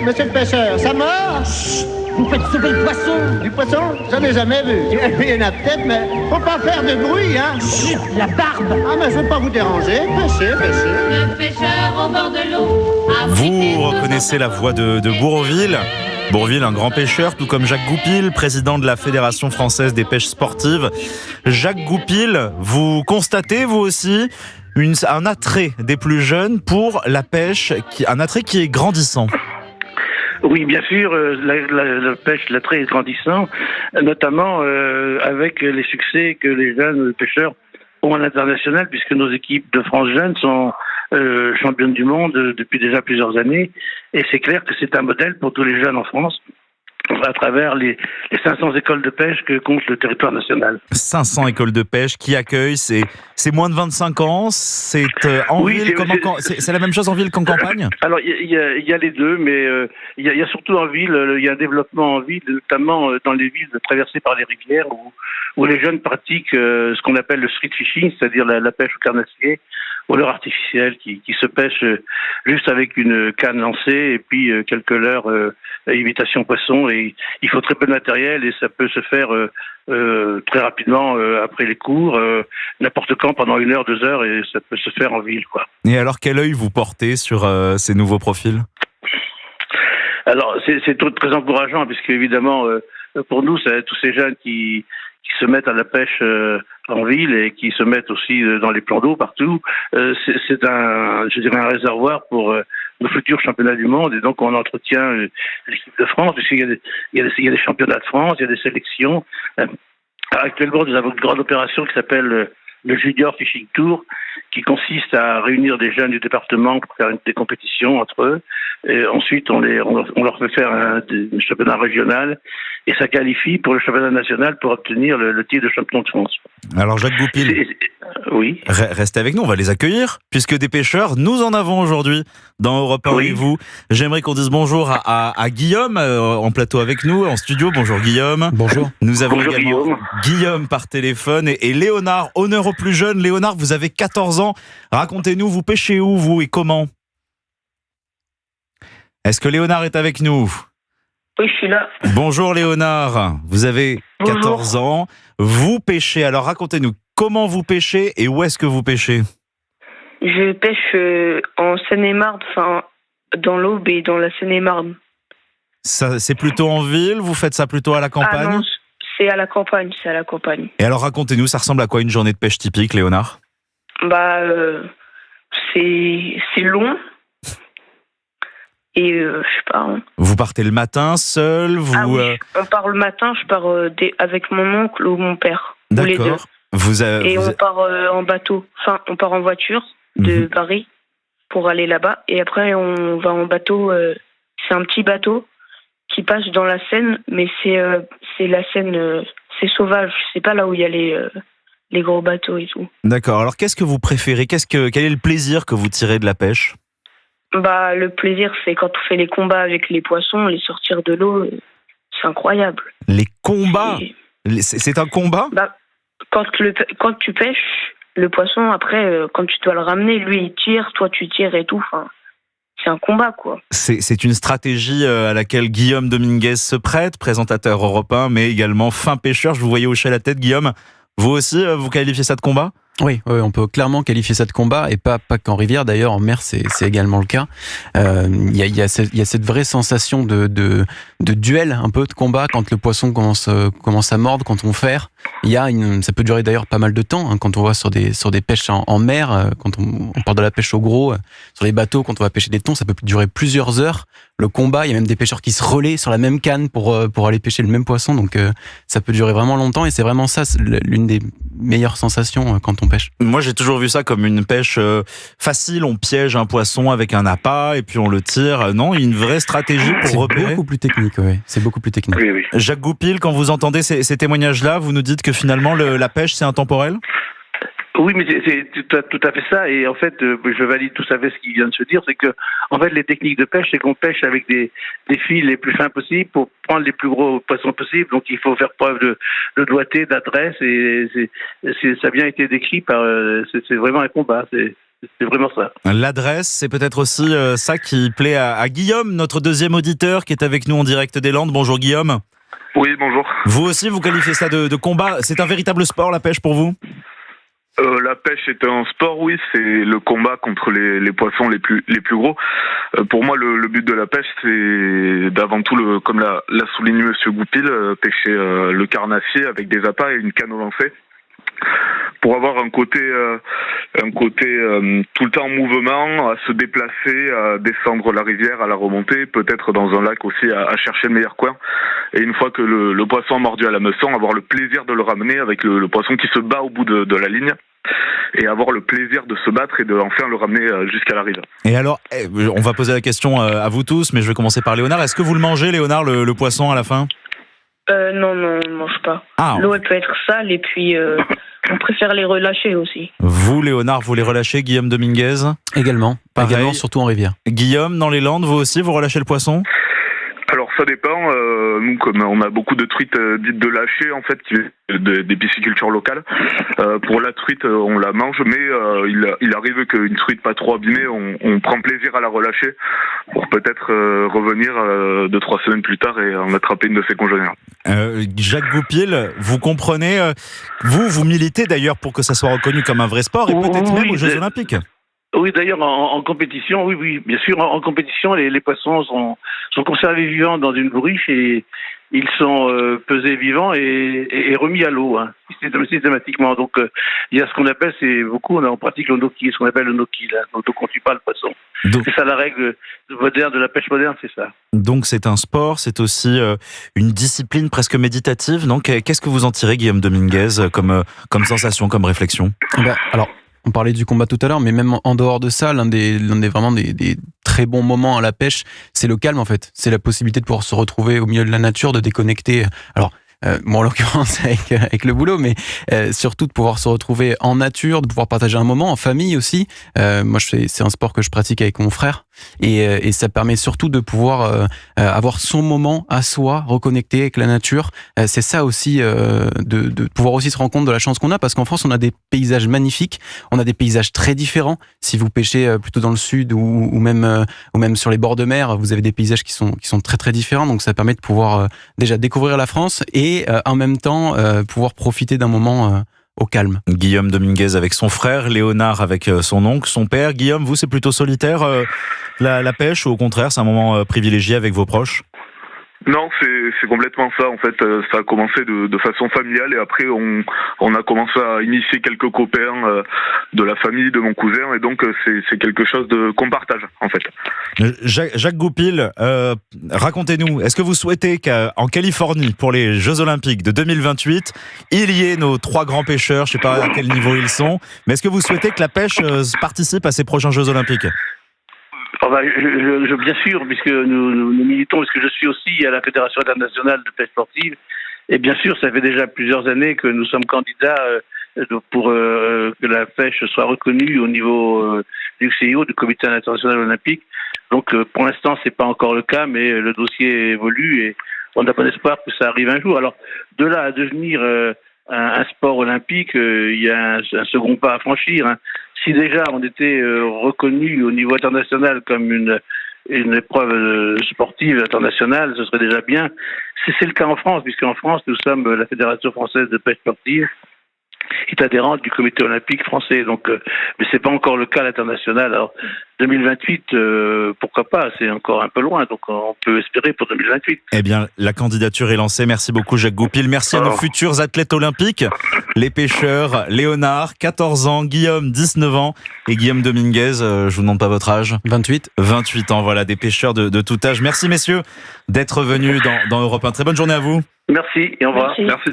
monsieur le pêcheur, ça marche. Vous faites sauver le poisson. Du poisson, j'en ai jamais vu. Il y en a peut-être, mais faut pas faire de bruit, hein. Chut, la barbe. Ah, mais je veux pas vous déranger. Pêchez. Le pêcheur au bord de l'eau. Vous reconnaissez la voix de Bourvil. Bourvil, un grand pêcheur, tout comme Jacques Goupil, président de la Fédération française des pêches sportives. Jacques Goupil, vous constatez, vous aussi, un attrait des plus jeunes pour la pêche, un attrait qui est grandissant. Oui, bien sûr, la pêche, l'attrait est grandissant, notamment avec les succès que les jeunes pêcheurs ont à l'international, puisque nos équipes de France jeunes sont championnes du monde depuis déjà plusieurs années, et c'est clair que c'est un modèle pour tous les jeunes en France, à travers les 500 écoles de pêche que compte le territoire national. 500 écoles de pêche qui accueillent, c'est moins de 25 ans, c'est en ville, c'est la même chose en ville qu'en campagne ? Alors, il y a les deux, mais il y a surtout en ville, il y a un développement en ville, notamment dans les villes traversées par les rivières, où les jeunes pratiquent ce qu'on appelle le street fishing, c'est-à-dire la pêche au carnassier, au leurre artificiel, qui se pêche juste avec une canne lancée et puis quelques leurres imitation poisson, et il faut très peu de matériel et ça peut se faire très rapidement après les cours, n'importe quand, pendant 1 heure, 2 heures, et ça peut se faire en ville, quoi. Et alors, quel œil vous portez sur ces nouveaux profils ? Alors, c'est très encourageant, puisque évidemment, pour nous, c'est tous ces jeunes qui se mettent à la pêche en ville et qui se mettent aussi dans les plans d'eau partout. C'est un réservoir pour nos futurs championnats du monde, et donc on entretient l'équipe de France, puisqu'il y a des championnats de France, il y a des sélections. Actuellement, nous avons une grande opération qui s'appelle le Junior Fishing Tour, qui consiste à réunir des jeunes du département pour faire des compétitions entre eux. Et ensuite, on leur fait faire un championnat régional, et ça qualifie pour le championnat national pour obtenir le titre de champion de France. Alors Jacques Goupil, oui. Restez avec nous, on va les accueillir, puisque des pêcheurs, nous en avons aujourd'hui dans Europe 1 et vous. J'aimerais qu'on dise bonjour à Guillaume, en plateau avec nous, en studio. Bonjour Guillaume. Bonjour. Nous avons Bonjour, également Guillaume par téléphone et Léonard, honneur aux plus jeunes. Léonard, vous avez 14 ans. Racontez-nous, vous pêchez où, vous, et comment ? Est-ce que Léonard est avec nous ? Oui, je suis là. Bonjour Léonard, vous avez 14 ans, vous pêchez. Alors racontez-nous, comment vous pêchez et où est-ce que vous pêchez ? Je pêche en Seine-et-Marne, enfin dans l'Aube et dans la Seine-et-Marne. Ça, c'est plutôt en ville, vous faites ça plutôt à la campagne ? Ah non, c'est à la campagne, Et alors racontez-nous, ça ressemble à quoi une journée de pêche typique, Léonard ? Bah, c'est long. Et je sais pas. Hein. Vous partez le matin seul, vous... Ah oui, on part le matin, je pars avec mon oncle ou mon père. D'accord. On part en bateau, enfin on part en voiture de Paris pour aller là-bas. Et après on va en bateau, c'est un petit bateau qui passe dans la Seine, mais c'est la Seine, c'est sauvage, c'est pas là où il y a les gros bateaux et tout. D'accord, alors qu'est-ce que vous préférez ? Quel est le plaisir que vous tirez de la pêche ? Bah, le plaisir, c'est quand on fait les combats avec les poissons, les sortir de l'eau, c'est incroyable. Les combats ? C'est un combat ? Bah, quand tu pêches, le poisson, après, quand tu dois le ramener, lui, il tire, toi, tu tires et tout. Enfin, c'est un combat, quoi. C'est une stratégie à laquelle Guillaume Dominguez se prête, présentateur européen, mais également fin pêcheur. Je vous voyais hocher la tête, Guillaume. Vous aussi, vous qualifiez ça de combat ? Oui, on peut clairement qualifier ça de combat, et pas qu'en rivière, d'ailleurs, en mer c'est également le cas. Il y a cette vraie sensation de duel, un peu de combat, quand le poisson commence à mordre, quand on ferre. Ça peut durer d'ailleurs pas mal de temps, hein, quand on va sur des pêches en mer, quand on part de la pêche au gros, sur les bateaux, quand on va pêcher des thons, ça peut durer plusieurs heures. Le combat, il y a même des pêcheurs qui se relaient sur la même canne pour aller pêcher le même poisson, donc ça peut durer vraiment longtemps, et c'est vraiment ça, l'une des meilleures sensations quand on pêche. Moi, j'ai toujours vu ça comme une pêche facile. On piège un poisson avec un appât et puis on le tire. Non, il y a une vraie stratégie pour repérer. C'est beaucoup plus technique, oui. C'est beaucoup plus technique. Oui. Jacques Goupil, quand vous entendez ces témoignages-là, vous nous dites que finalement, la pêche, c'est intemporel ? Oui, mais c'est tout à fait ça. Et en fait, je valide tout à fait ce qu'il vient de se dire. C'est que, en fait, les techniques de pêche, c'est qu'on pêche avec des fils les plus fins possibles pour prendre les plus gros poissons possibles. Donc, il faut faire preuve de doigté, d'adresse. Et ça a bien été décrit par. C'est vraiment un combat. C'est vraiment ça. L'adresse, c'est peut-être aussi ça qui plaît à Guillaume, notre deuxième auditeur qui est avec nous en direct des Landes. Bonjour Guillaume. Oui, bonjour. Vous aussi, vous qualifiez ça de combat. C'est un véritable sport, la pêche, pour vous ? La pêche est un sport, oui, c'est le combat contre les poissons les plus gros. Pour moi, le but de la pêche, c'est d'avant tout, comme l'a souligné Monsieur Goupil, pêcher le carnassier avec des appâts et une canne au lancer, pour avoir un côté tout le temps en mouvement, à se déplacer, à descendre la rivière, à la remonter, peut-être dans un lac aussi, à chercher le meilleur coin. Et une fois que le poisson a mordu à l'hameçon, avoir le plaisir de le ramener avec le poisson qui se bat au bout de la ligne, et avoir le plaisir de se battre et de enfin le ramener jusqu'à la rive. Et alors, on va poser la question à vous tous, mais je vais commencer par Léonard. Est-ce que vous le mangez, Léonard, le poisson à la fin ? Non, on ne mange pas. Ah, l'eau, elle peut être sale et puis on préfère les relâcher aussi. Vous, Léonard, vous les relâchez, Guillaume Dominguez ? Également, Pareil. surtout en rivière. Guillaume, dans les Landes, vous aussi, vous relâchez le poisson ? Alors ça dépend, nous comme on a beaucoup de truites dites de lâcher en fait, des piscicultures locales, pour la truite on la mange, mais il arrive qu'une truite pas trop abîmée, on prend plaisir à la relâcher pour peut-être revenir 2-3 semaines plus tard et en attraper une de ses congénères. Jacques Goupil, vous comprenez, vous militez d'ailleurs pour que ça soit reconnu comme un vrai sport et peut-être même aux Jeux Olympiques. Oui, d'ailleurs, en compétition, oui, bien sûr, en compétition, les poissons sont conservés vivants dans une ruche et ils sont pesés vivants et remis à l'eau, systématiquement. Donc, il y a ce qu'on appelle, on pratique le no-kill, ce qu'on appelle le no-kill, donc on tue pas le poisson. Donc, c'est ça la règle moderne de la pêche moderne, c'est ça. Donc, c'est un sport, c'est aussi une discipline presque méditative. Donc, qu'est-ce que vous en tirez, Guillaume Dominguez, comme sensation, comme réflexion ? Alors, on parlait du combat tout à l'heure, mais même en dehors de ça, l'un des très bons moments à la pêche, c'est le calme en fait. C'est la possibilité de pouvoir se retrouver au milieu de la nature, de déconnecter. Alors, en l'occurrence avec le boulot, mais surtout de pouvoir se retrouver en nature, de pouvoir partager un moment en famille aussi. Moi, c'est un sport que je pratique avec mon frère et ça permet surtout de pouvoir avoir son moment à soi, reconnecter avec la nature. C'est ça aussi, de pouvoir aussi se rendre compte de la chance qu'on a, parce qu'en France, on a des paysages magnifiques, on a des paysages très différents. Si vous pêchez plutôt dans le sud ou même sur les bords de mer, vous avez des paysages qui sont très très différents. Donc ça permet de pouvoir déjà découvrir la France et en même temps pouvoir profiter d'un moment au calme. Guillaume Dominguez avec son frère, Léonard avec son oncle, son père. Guillaume, vous, c'est plutôt solitaire la pêche ou au contraire, c'est un moment privilégié avec vos proches ? Non, c'est complètement ça. En fait, ça a commencé de façon familiale et après on a commencé à initier quelques copains de la famille de mon cousin et donc c'est quelque chose qu'on partage en fait. Jacques Goupil, racontez-nous, est-ce que vous souhaitez qu'en Californie pour les Jeux Olympiques de 2028, il y ait nos 3 grands pêcheurs, je ne sais pas à quel niveau ils sont, mais est-ce que vous souhaitez que la pêche participe à ces prochains Jeux Olympiques ? Bien sûr, puisque nous militons, parce que je suis aussi à la Fédération internationale de pêche sportive, et bien sûr, ça fait déjà plusieurs années que nous sommes candidats pour que la pêche soit reconnue au niveau du CIO, du Comité international olympique. Donc, pour l'instant, c'est pas encore le cas, mais le dossier évolue et on a bon espoir que ça arrive un jour. Alors, de là à devenir un sport olympique, il y a un second pas à franchir. Si déjà on était reconnu au niveau international comme une épreuve sportive internationale, ce serait déjà bien. C'est le cas en France, puisqu'en France, nous sommes la Fédération française de pêche sportive, est adhérente du Comité olympique français. Donc, mais c'est pas encore le cas à l'international. Alors, 2028, pourquoi pas ? C'est encore un peu loin, donc on peut espérer pour 2028. Eh bien, la candidature est lancée. Merci beaucoup, Jacques Goupil. Merci à nos futurs athlètes olympiques, les pêcheurs, Léonard, 14 ans, Guillaume, 19 ans, et Guillaume Dominguez, je vous demande pas votre âge. 28. 28 ans, voilà, des pêcheurs de tout âge. Merci, messieurs, d'être venus dans Europe 1. Très bonne journée à vous. Merci et au revoir. Merci.